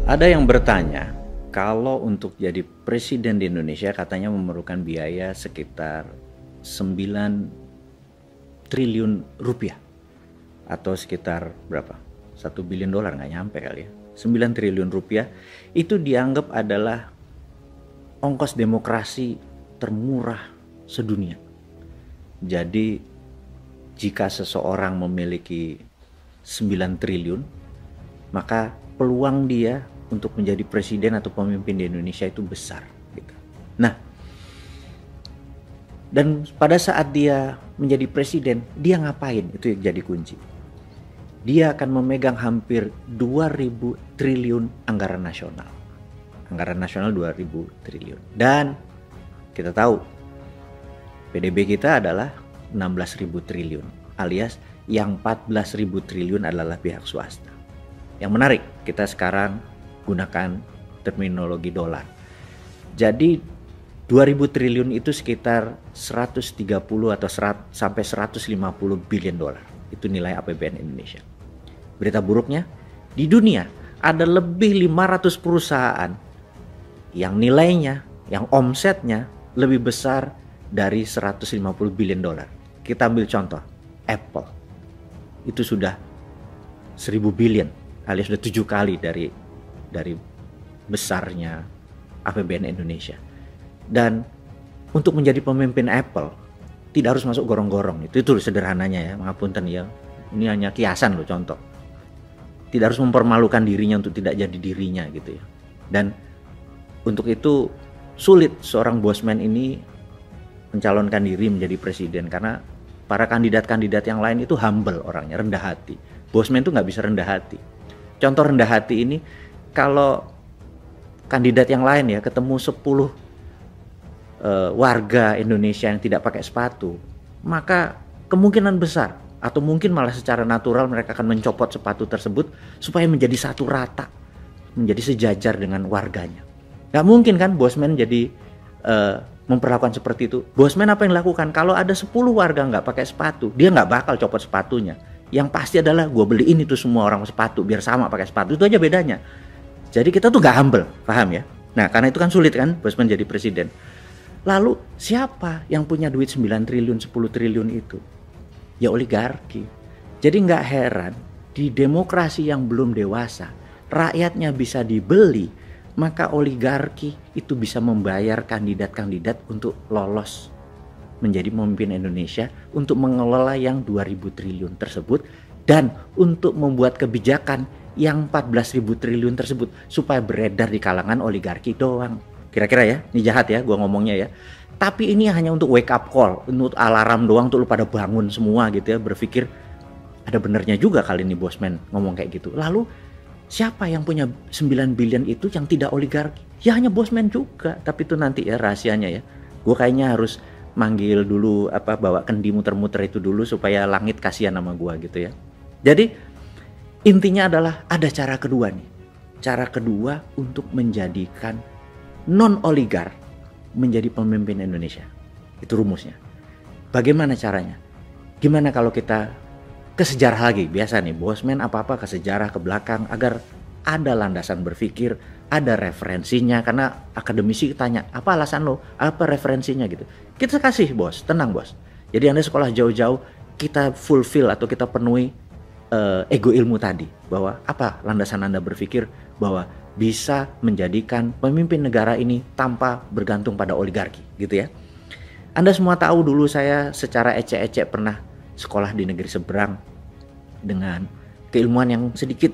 Ada yang bertanya, kalau untuk jadi presiden di Indonesia katanya memerlukan biaya sekitar 9 triliun rupiah. Atau sekitar berapa? 1 billion dolar, nggak nyampe kali ya. 9 triliun rupiah itu dianggap adalah ongkos demokrasi termurah sedunia. Jadi jika seseorang memiliki 9 triliun, maka peluang dia untuk menjadi presiden atau pemimpin di Indonesia itu besar gitu. Nah, dan pada saat dia menjadi presiden, dia ngapain? Itu yang jadi kunci. Dia akan memegang hampir 2.000 triliun anggaran nasional. Anggaran nasional 2.000 triliun. Dan kita tahu PDB kita adalah 16.000 triliun, alias yang 14.000 triliun adalah pihak swasta. Yang menarik, kita sekarang gunakan terminologi dolar. Jadi 2.000 triliun itu sekitar 130 atau sampai 150 billion dolar. Itu nilai APBN Indonesia. Berita buruknya, di dunia ada lebih 500 perusahaan yang nilainya, yang omsetnya lebih besar dari 150 billion dolar. Kita ambil contoh, Apple. Itu sudah 1.000 billion, alias sudah 7 kali dari besarnya APBN Indonesia. Dan untuk menjadi pemimpin Apple tidak harus masuk gorong-gorong. Itu sederhananya ya, ngapunten ya. Ini hanya kiasan loh, contoh. Tidak harus mempermalukan dirinya untuk tidak jadi dirinya gitu ya. Dan untuk itu sulit seorang bosman ini mencalonkan diri menjadi presiden, karena para kandidat-kandidat yang lain itu humble orangnya, rendah hati. Bosman itu nggak bisa rendah hati. Contoh rendah hati ini, kalau kandidat yang lain ya ketemu 10 warga Indonesia yang tidak pakai sepatu, maka kemungkinan besar atau mungkin malah secara natural mereka akan mencopot sepatu tersebut supaya menjadi satu rata, menjadi sejajar dengan warganya. Gak mungkin kan bosman jadi memperlakukan seperti itu. Bosman apa yang lakukan? Kalau ada 10 warga nggak pakai sepatu, dia nggak bakal copot sepatunya. Yang pasti adalah gue beliin itu semua orang sepatu biar sama pakai sepatu. Itu aja bedanya. Jadi kita tuh gak humble, paham ya? Nah, karena itu kan sulit kan bosman jadi presiden. Lalu siapa yang punya duit 9 triliun, 10 triliun itu? Ya oligarki. Jadi gak heran di demokrasi yang belum dewasa, rakyatnya bisa dibeli, maka oligarki itu bisa membayar kandidat-kandidat untuk lolos menjadi pemimpin Indonesia, untuk mengelola yang 2.000 triliun tersebut, dan untuk membuat kebijakan yang 14.000 triliun tersebut supaya beredar di kalangan oligarki doang. Kira-kira ya, ini jahat ya gua ngomongnya ya. Tapi ini hanya untuk wake up call, untuk alarm doang, untuk lu pada bangun semua gitu ya, berpikir ada benernya juga kali ini bosman ngomong kayak gitu. Lalu siapa yang punya 9 billion itu yang tidak oligarki? Ya hanya bosman juga, tapi itu nanti ya rahasianya ya. Gue kayaknya harus manggil dulu bawa kendi muter-muter itu dulu supaya langit kasihan sama gue gitu ya. Jadi intinya adalah ada cara kedua nih. Cara kedua untuk menjadikan non-oligar menjadi pemimpin Indonesia. Itu rumusnya. Bagaimana caranya? Gimana kalau kita ke sejarah lagi? Biasa nih bosman apa-apa ke sejarah, ke belakang, agar ada landasan berpikir, ada referensinya. Karena akademisi tanya, apa alasan lo? Apa referensinya gitu. Kita kasih bos, tenang bos. Jadi Anda sekolah jauh-jauh, kita fulfill atau kita penuhi ego ilmu tadi. Bahwa apa landasan Anda berpikir bahwa bisa menjadikan pemimpin negara ini tanpa bergantung pada oligarki gitu ya. Anda semua tahu dulu saya secara ecek-ecek pernah sekolah di negeri seberang dengan keilmuan yang sedikit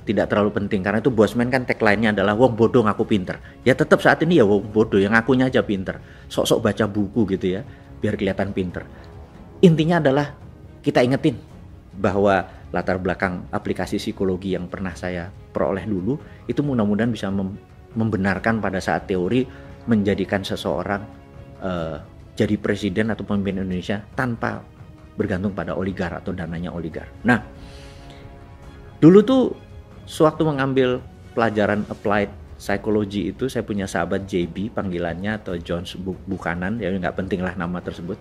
tidak terlalu penting, karena itu bosman kan tagline-nya adalah wong bodoh ngaku pinter. Ya tetap saat ini ya wong bodoh yang ngakunya aja pinter, sok-sok baca buku gitu ya biar kelihatan pinter. Intinya adalah kita ingetin bahwa latar belakang aplikasi psikologi yang pernah saya peroleh dulu itu mudah-mudahan bisa membenarkan pada saat teori menjadikan seseorang jadi presiden atau pemimpin Indonesia tanpa bergantung pada oligar atau dananya oligar. Nah, dulu tuh sewaktu mengambil pelajaran applied psychology itu, saya punya sahabat JB panggilannya, atau John Buchanan, ya nggak penting lah nama tersebut.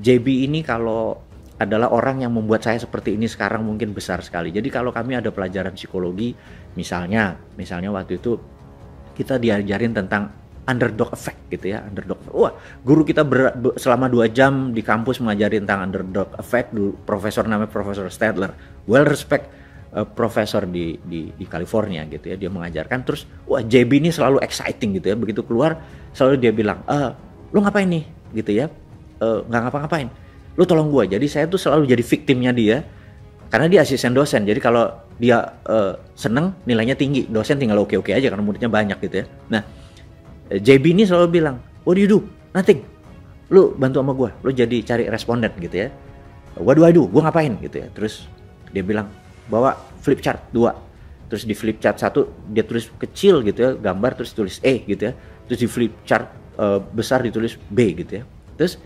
JB ini kalau adalah orang yang membuat saya seperti ini sekarang mungkin besar sekali. Jadi kalau kami ada pelajaran psikologi, misalnya waktu itu kita diajarin tentang underdog effect gitu ya, underdog. Wah, guru kita selama 2 jam di kampus mengajarin tentang underdog effect. Profesor namanya Profesor Stadler, well respect profesor di California gitu ya, dia mengajarkan. Terus wah, JB ini selalu exciting gitu ya, begitu keluar selalu dia bilang, lu ngapain nih gitu ya, nggak ngapa-ngapain, lu tolong gua. Jadi saya tuh selalu jadi victimnya dia, karena dia asisten dosen. Jadi kalau dia seneng, nilainya tinggi, dosen tinggal oke-oke aja karena muridnya banyak gitu ya. Nah, JB ini selalu bilang, what do you do? Nothing. Lu bantu sama gua, lu jadi cari responden gitu ya. What do I do? Gua ngapain gitu ya. Terus dia bilang, bawa flip chart 2. Terus di flip chart 1 dia tulis kecil gitu ya, gambar, terus tulis E gitu ya. Terus di flip chart besar ditulis B gitu ya. Terus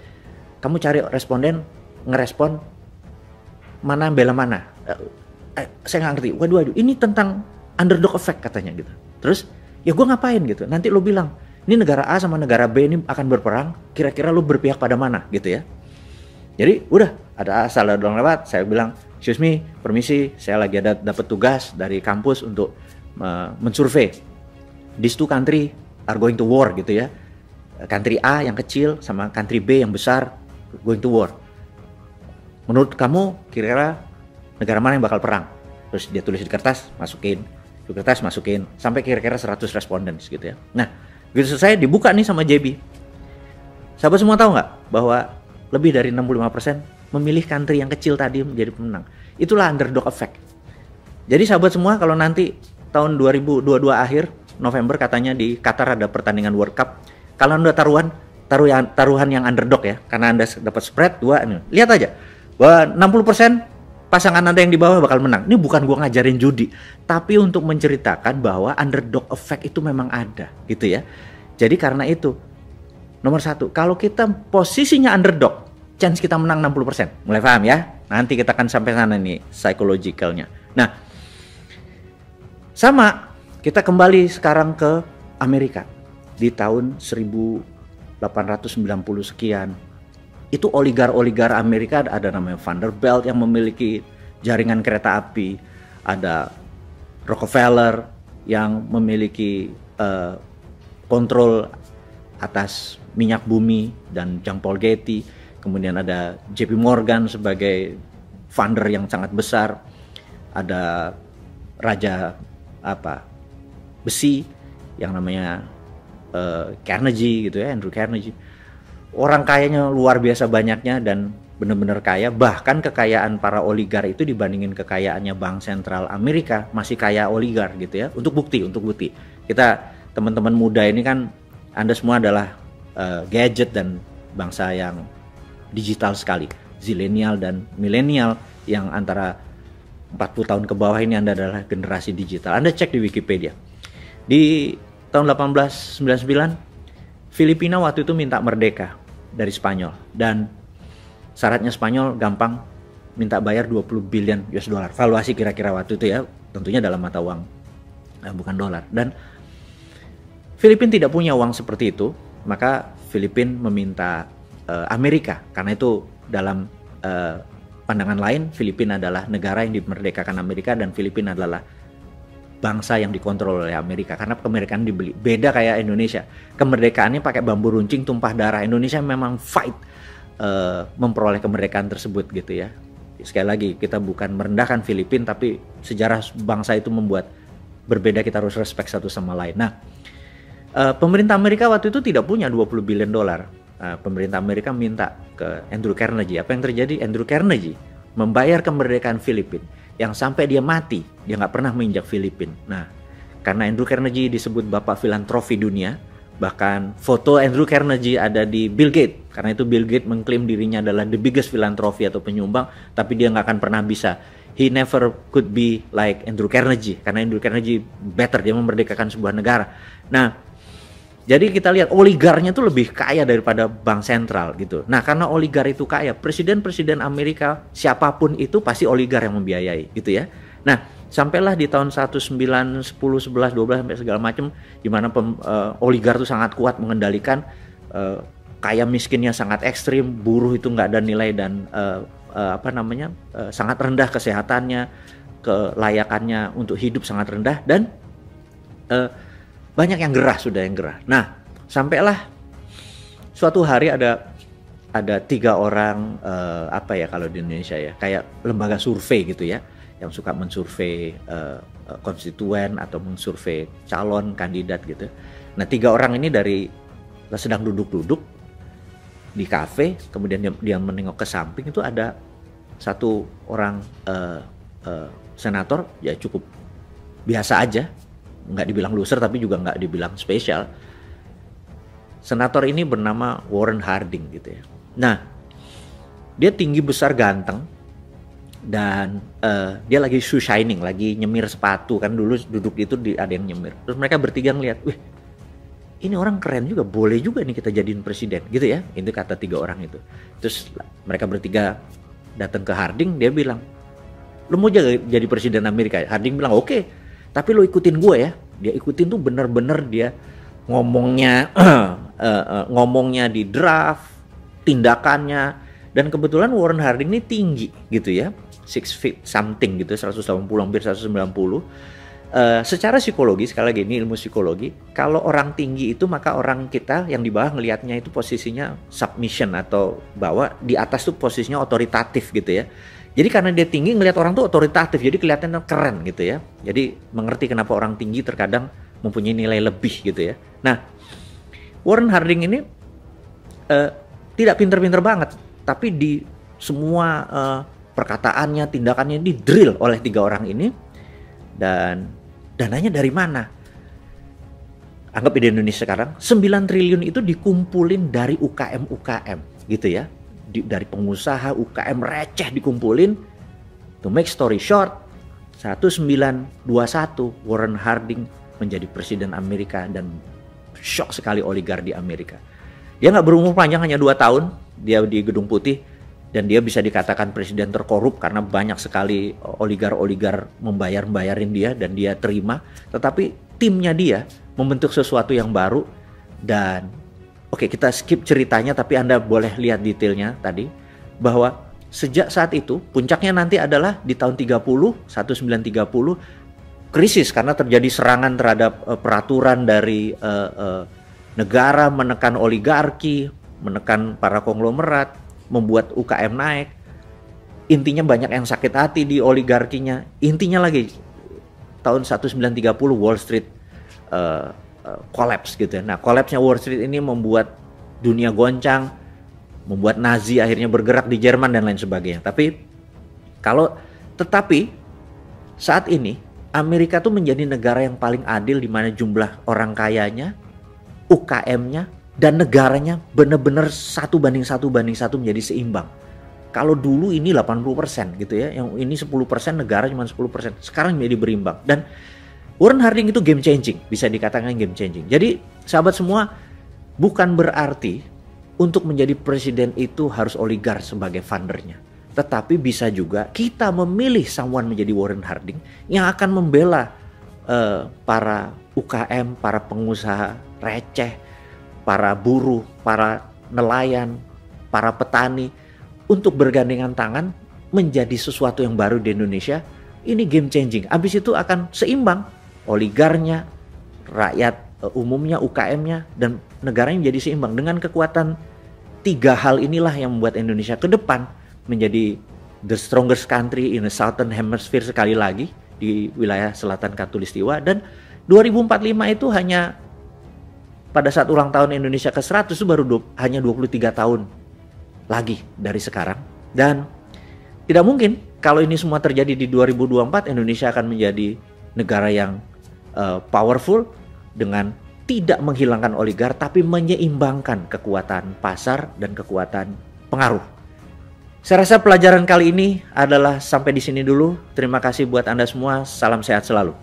kamu cari responden, ngerespon mana bela mana. Saya nggak ngerti. Waduh, ini tentang underdog effect katanya gitu. Terus ya gue ngapain gitu. Nanti lo bilang, ini negara A sama negara B ini akan berperang, kira-kira lo berpihak pada mana gitu ya. Jadi udah ada asal ada orang lewat, saya bilang, excuse me, permisi, saya lagi ada dapat tugas dari kampus untuk mensurvey. These two country are going to war gitu ya. Country A yang kecil sama country B yang besar going to war. Menurut kamu kira-kira negara mana yang bakal perang? Terus dia tulis di kertas, masukin, sampai kira-kira 100 responden gitu ya. Nah, begitu selesai dibuka nih sama JB. Sahabat semua tahu nggak bahwa lebih dari 65% memilih country yang kecil tadi menjadi pemenang. Itulah underdog effect. Jadi sahabat semua, kalau nanti tahun 2022 akhir November katanya di Qatar ada pertandingan World Cup. Kalau Anda taruhan yang underdog ya, karena Anda dapat spread 2 ini. Lihat aja bahwa 60% pasangan Anda yang di bawah bakal menang. Ini bukan gua ngajarin judi, tapi untuk menceritakan bahwa underdog effect itu memang ada gitu ya. Jadi karena itu nomor 1, kalau kita posisinya underdog, chance kita menang 60%. Mulai paham ya? Nanti kita akan sampai sana nih psychologicalnya. Nah, sama kita kembali sekarang ke Amerika di tahun 1890 sekian. Itu oligar Amerika, ada namanya Vanderbilt yang memiliki jaringan kereta api, ada Rockefeller yang memiliki kontrol atas minyak bumi dan Jean Paul Getty, kemudian ada JP Morgan sebagai funder yang sangat besar, ada raja besi yang namanya Carnegie gitu ya, Andrew Carnegie. Orang kayanya luar biasa banyaknya dan benar-benar kaya. Bahkan kekayaan para oligar itu dibandingin kekayaannya Bank Sentral Amerika masih kaya oligar gitu ya. Untuk bukti. Kita teman-teman muda ini kan, Anda semua adalah gadget dan bangsa yang digital sekali. Zilenial dan milenial yang antara 40 tahun ke bawah ini Anda adalah generasi digital. Anda cek di Wikipedia. Di tahun 1899 Filipina waktu itu minta merdeka dari Spanyol, dan syaratnya Spanyol gampang, minta bayar 20 billion US dollar. Valuasi kira-kira waktu itu ya, tentunya dalam mata uang, bukan dolar. Dan Filipina tidak punya uang seperti itu, maka Filipina meminta Amerika, karena itu dalam pandangan lain Filipina adalah negara yang dimerdekakan Amerika dan Filipina adalah bangsa yang dikontrol oleh Amerika, karena kemerdekaan dibeli. Beda kayak Indonesia, kemerdekaannya pakai bambu runcing tumpah darah. Indonesia memang fight memperoleh kemerdekaan tersebut gitu ya. Sekali lagi, kita bukan merendahkan Filipina, tapi sejarah bangsa itu membuat berbeda, kita harus respect satu sama lain. Nah, pemerintah Amerika waktu itu tidak punya 20 billion dolar. Pemerintah Amerika minta ke Andrew Carnegie. Apa yang terjadi? Andrew Carnegie membayar kemerdekaan Filipina, yang sampai dia mati dia nggak pernah menginjak Filipina. Nah, karena Andrew Carnegie disebut bapak filantropi dunia, bahkan foto Andrew Carnegie ada di Bill Gates, karena itu Bill Gates mengklaim dirinya adalah the biggest philanthropy atau penyumbang, tapi dia nggak akan pernah bisa. He never could be like Andrew Carnegie, karena Andrew Carnegie better, dia memerdekakan sebuah negara. Nah, jadi kita lihat oligarnya itu lebih kaya daripada bank sentral gitu. Nah, karena oligar itu kaya, presiden-presiden Amerika siapapun itu pasti oligar yang membiayai gitu ya. Nah, sampailah di tahun 1910, 11, 12 sampai segala macam, di mana oligar itu sangat kuat mengendalikan, kaya miskinnya sangat ekstrim, buruh itu nggak ada nilai dan sangat rendah kesehatannya, kelayakannya untuk hidup sangat rendah, dan banyak yang gerah, sudah yang gerah. Nah, sampailah suatu hari ada 3 orang kalau di Indonesia ya, kayak lembaga survei gitu ya, yang suka mensurvei konstituen atau mensurvei calon kandidat gitu. Nah, 3 orang ini sedang duduk-duduk di kafe, kemudian dia menengok ke samping, itu ada satu orang senator, ya cukup biasa aja, nggak dibilang loser tapi juga nggak dibilang spesial. Senator ini bernama Warren Harding gitu ya. Nah, dia tinggi, besar, ganteng, dan dia lagi shoe shining, lagi nyemir sepatu, kan dulu duduk itu ada yang nyemir. Terus mereka bertiga ngeliat, wih, ini orang keren juga, boleh juga nih kita jadiin presiden gitu ya. Itu kata 3 orang itu. Terus mereka bertiga datang ke Harding, dia bilang, lo mau jadi presiden Amerika? Harding bilang, oke, tapi lo ikutin gue ya. Dia ikutin tuh bener-bener, dia ngomongnya ngomongnya di draft, tindakannya. Dan kebetulan Warren Harding ini tinggi gitu ya, 6 feet something gitu, 180 hampir 190. Secara psikologi, sekali lagi ini ilmu psikologi, kalau orang tinggi itu maka orang kita yang di bawah ngelihatnya itu posisinya submission, atau bahwa di atas tuh posisinya otoritatif gitu ya. Jadi karena dia tinggi, ngelihat orang tuh otoritatif, jadi kelihatannya keren gitu ya. Jadi mengerti kenapa orang tinggi terkadang mempunyai nilai lebih gitu ya. Nah, Warren Harding ini tidak pinter-pinter banget, tapi di semua perkataannya, tindakannya di drill oleh 3 orang ini. Dan dananya dari mana? Anggap di Indonesia sekarang 9 triliun itu dikumpulin dari UKM gitu ya. Dari pengusaha UKM receh dikumpulin. To make story short, 1921 Warren Harding menjadi presiden Amerika, dan shock sekali oligar di Amerika. Dia nggak berumur panjang, hanya 2 tahun dia di Gedung Putih, dan dia bisa dikatakan presiden terkorup karena banyak sekali oligar-oligar membayarin dia, dan dia terima. Tetapi timnya dia membentuk sesuatu yang baru. Dan oke, kita skip ceritanya, tapi Anda boleh lihat detailnya tadi, bahwa sejak saat itu puncaknya nanti adalah di tahun 1930 krisis karena terjadi serangan terhadap peraturan dari negara, menekan oligarki, menekan para konglomerat, membuat UKM naik. Intinya banyak yang sakit hati di oligarkinya. Intinya lagi tahun 1930 Wall Street collapse gitu ya. Nah, collapse-nya Wall Street ini membuat dunia goncang, membuat Nazi akhirnya bergerak di Jerman dan lain sebagainya. Tetapi saat ini Amerika tuh menjadi negara yang paling adil, di mana jumlah orang kayanya, UKM-nya, dan negaranya benar-benar 1:1 menjadi seimbang. Kalau dulu ini 80% gitu ya, yang ini 10%, negara cuma 10%. Sekarang menjadi berimbang. Dan Warren Harding itu game changing, bisa dikatakan game changing. Jadi sahabat semua, bukan berarti untuk menjadi presiden itu harus oligar sebagai fundernya. Tetapi bisa juga kita memilih someone menjadi Warren Harding yang akan membela para UKM, para pengusaha receh, para buruh, para nelayan, para petani, untuk bergandengan tangan menjadi sesuatu yang baru di Indonesia. Ini game changing. Habis itu akan seimbang, oligarnya, rakyat umumnya, UKM-nya, dan negaranya menjadi seimbang. Dengan kekuatan 3 hal inilah yang membuat Indonesia ke depan menjadi the strongest country in the Southern Hemisphere sekali lagi di wilayah selatan Khatulistiwa. Dan 2045 itu hanya pada saat ulang tahun Indonesia ke-100 itu baru hanya 23 tahun lagi dari sekarang. Dan tidak mungkin kalau ini semua terjadi di 2024, Indonesia akan menjadi negara yang powerful dengan tidak menghilangkan oligar, tapi menyeimbangkan kekuatan pasar dan kekuatan pengaruh. Saya rasa pelajaran kali ini adalah sampai di sini dulu. Terima kasih buat Anda semua. Salam sehat selalu.